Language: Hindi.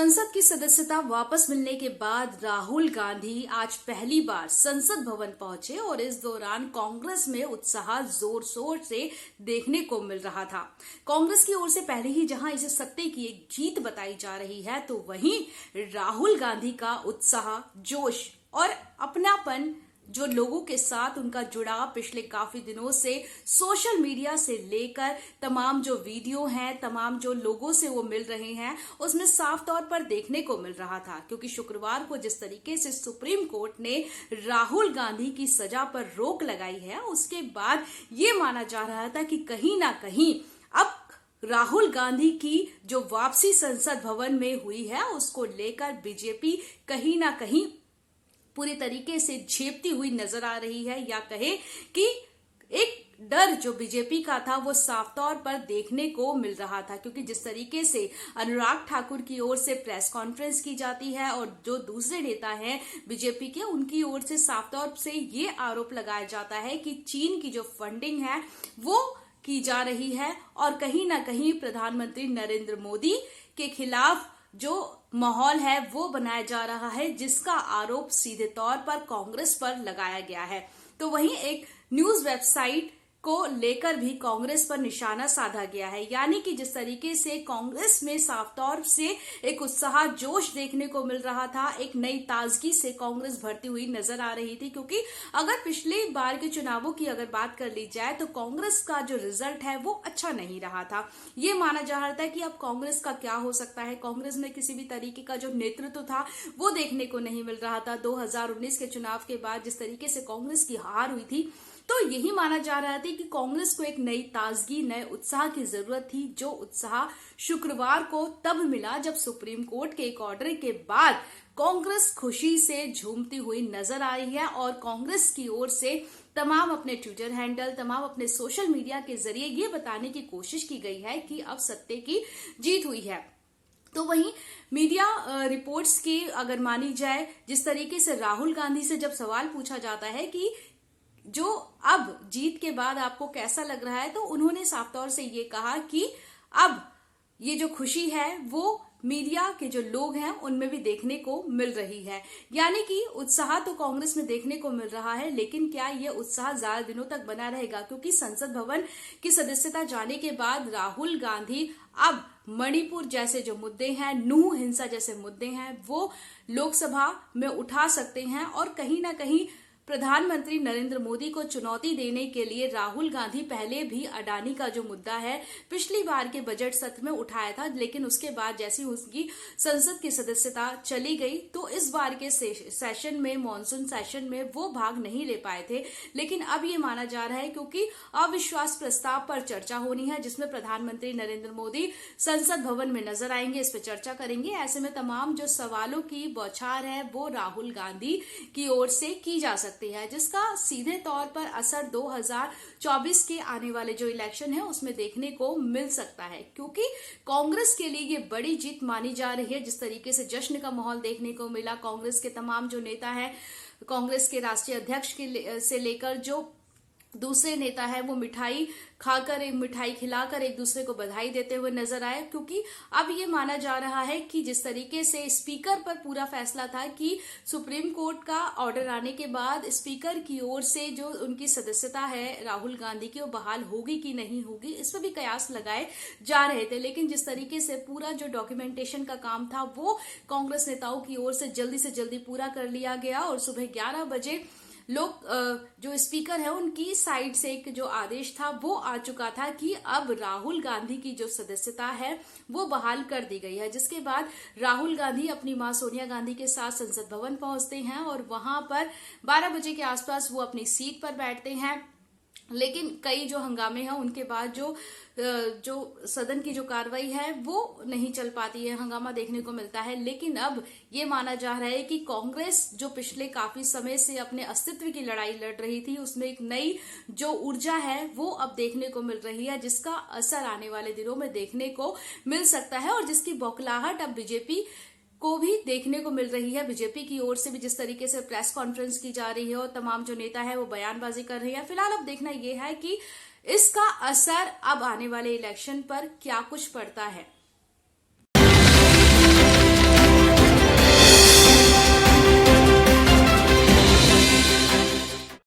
संसद की सदस्यता वापस मिलने के बाद राहुल गांधी आज पहली बार संसद भवन पहुंचे और इस दौरान कांग्रेस में उत्साह जोर शोर से देखने को मिल रहा था। कांग्रेस की ओर से पहले ही जहां इसे सत्ते की एक जीत बताई जा रही है, तो वहीं राहुल गांधी का उत्साह, जोश और अपनापन, जो लोगों के साथ उनका जुड़ाव पिछले काफी दिनों से सोशल मीडिया से लेकर तमाम जो वीडियो हैं, तमाम जो लोगों से वो मिल रहे हैं, उसमें साफ तौर पर देखने को मिल रहा था। क्योंकि शुक्रवार को जिस तरीके से सुप्रीम कोर्ट ने राहुल गांधी की सजा पर रोक लगाई है, उसके बाद ये माना जा रहा था कि कहीं ना कहीं अब राहुल गांधी की जो वापसी संसद भवन में हुई है, उसको लेकर बीजेपी कहीं ना कहीं पूरी तरीके से झेपती हुई नजर आ रही है, या कहे कि एक डर जो बीजेपी का था वो साफ तौर पर देखने को मिल रहा था। क्योंकि जिस तरीके से अनुराग ठाकुर की ओर से प्रेस कॉन्फ्रेंस की जाती है और जो दूसरे नेता हैं बीजेपी के, उनकी ओर से साफ तौर से ये आरोप लगाया जाता है कि चीन की जो फंडिंग है वो की जा रही है और कहीं ना कहीं प्रधानमंत्री नरेंद्र मोदी के खिलाफ जो माहौल है वो बनाया जा रहा है, जिसका आरोप सीधे तौर पर कांग्रेस पर लगाया गया है। तो वहीं एक न्यूज वेबसाइट को लेकर भी कांग्रेस पर निशाना साधा गया है। यानी कि जिस तरीके से कांग्रेस में साफ तौर से एक उत्साह, जोश देखने को मिल रहा था, एक नई ताजगी से कांग्रेस भरती हुई नजर आ रही थी। क्योंकि अगर पिछले बार के चुनावों की अगर बात कर ली जाए तो कांग्रेस का जो रिजल्ट है वो अच्छा नहीं रहा था। ये माना जा रहा था कि अब कांग्रेस का क्या हो सकता है। कांग्रेस में किसी भी तरीके का जो नेतृत्व था वो देखने को नहीं मिल रहा था। 2019 के चुनाव के बाद जिस तरीके से कांग्रेस की हार हुई थी, तो यही माना जा रहा था कि कांग्रेस को एक नई ताजगी, नए उत्साह की जरूरत थी, जो उत्साह शुक्रवार को तब मिला जब सुप्रीम कोर्ट के एक ऑर्डर के बाद कांग्रेस खुशी से झूमती हुई नजर आ रही है। और कांग्रेस की ओर से तमाम अपने ट्विटर हैंडल, तमाम अपने सोशल मीडिया के जरिए ये बताने की कोशिश की गई है कि अब सत्ते की जीत हुई है। तो वहीं मीडिया रिपोर्ट्स की अगर मानी जाए, जिस तरीके से राहुल गांधी से जब सवाल पूछा जाता है कि जो अब जीत के बाद आपको कैसा लग रहा है, तो उन्होंने साफ तौर से ये कहा कि अब ये जो खुशी है वो मीडिया के जो लोग हैं उनमें भी देखने को मिल रही है। यानी कि उत्साह तो कांग्रेस में देखने को मिल रहा है, लेकिन क्या ये उत्साह ज्यादा दिनों तक बना रहेगा? क्योंकि संसद भवन की सदस्यता जाने के बाद राहुल गांधी अब मणिपुर जैसे जो मुद्दे हैं, नूह हिंसा जैसे मुद्दे हैं, वो लोकसभा में उठा सकते हैं। और कहीं ना कहीं प्रधानमंत्री नरेंद्र मोदी को चुनौती देने के लिए राहुल गांधी पहले भी अडानी का जो मुद्दा है पिछली बार के बजट सत्र में उठाया था, लेकिन उसके बाद जैसी उसकी संसद की सदस्यता चली गई तो इस बार के सेशन में, मॉनसून सेशन में वो भाग नहीं ले पाए थे। लेकिन अब ये माना जा रहा है क्योंकि अविश्वास प्रस्ताव पर चर्चा होनी है, जिसमें प्रधानमंत्री नरेंद्र मोदी संसद भवन में नजर आएंगे, इस पर चर्चा करेंगे। ऐसे में तमाम जो सवालों की बौछार है वो राहुल गांधी की ओर से की जा सकती है, जिसका सीधे तौर पर असर 2024 के आने वाले जो इलेक्शन है उसमें देखने को मिल सकता है। क्योंकि कांग्रेस के लिए ये बड़ी जीत मानी जा रही है। जिस तरीके से जश्न का माहौल देखने को मिला, कांग्रेस के तमाम जो नेता हैं, कांग्रेस के राष्ट्रीय अध्यक्ष से लेकर जो दूसरे नेता है, वो मिठाई खाकर, एक मिठाई खिलाकर एक दूसरे को बधाई देते हुए नजर आए। क्योंकि अब ये माना जा रहा है कि जिस तरीके से स्पीकर पर पूरा फैसला था कि सुप्रीम कोर्ट का ऑर्डर आने के बाद स्पीकर की ओर से जो उनकी सदस्यता है राहुल गांधी की, वो बहाल होगी कि नहीं होगी, इस पर भी कयास लगाए जा रहे थे। लेकिन जिस तरीके से पूरा जो डॉक्यूमेंटेशन का काम था वो कांग्रेस नेताओं की ओर से जल्दी पूरा कर लिया गया और सुबह 11 बजे लोग जो स्पीकर है उनकी साइड से एक जो आदेश था वो आ चुका था कि अब राहुल गांधी की जो सदस्यता है वो बहाल कर दी गई है। जिसके बाद राहुल गांधी अपनी मां सोनिया गांधी के साथ संसद भवन पहुंचते हैं और वहां पर 12 बजे के आसपास वो अपनी सीट पर बैठते हैं। लेकिन कई जो हंगामे हैं उनके बाद जो सदन की जो कार्रवाई है वो नहीं चल पाती है, हंगामा देखने को मिलता है। लेकिन अब ये माना जा रहा है कि कांग्रेस जो पिछले काफी समय से अपने अस्तित्व की लड़ाई लड़ रही थी, उसमें एक नई जो ऊर्जा है वो अब देखने को मिल रही है, जिसका असर आने वाले दिनों में देखने को मिल सकता है और जिसकी बौखलाहट अब बीजेपी को भी देखने को मिल रही है। बीजेपी की ओर से भी जिस तरीके से प्रेस कॉन्फ्रेंस की जा रही है और तमाम जो नेता है वो बयानबाजी कर रहे हैं। फिलहाल अब देखना यह है कि इसका असर अब आने वाले इलेक्शन पर क्या कुछ पड़ता है।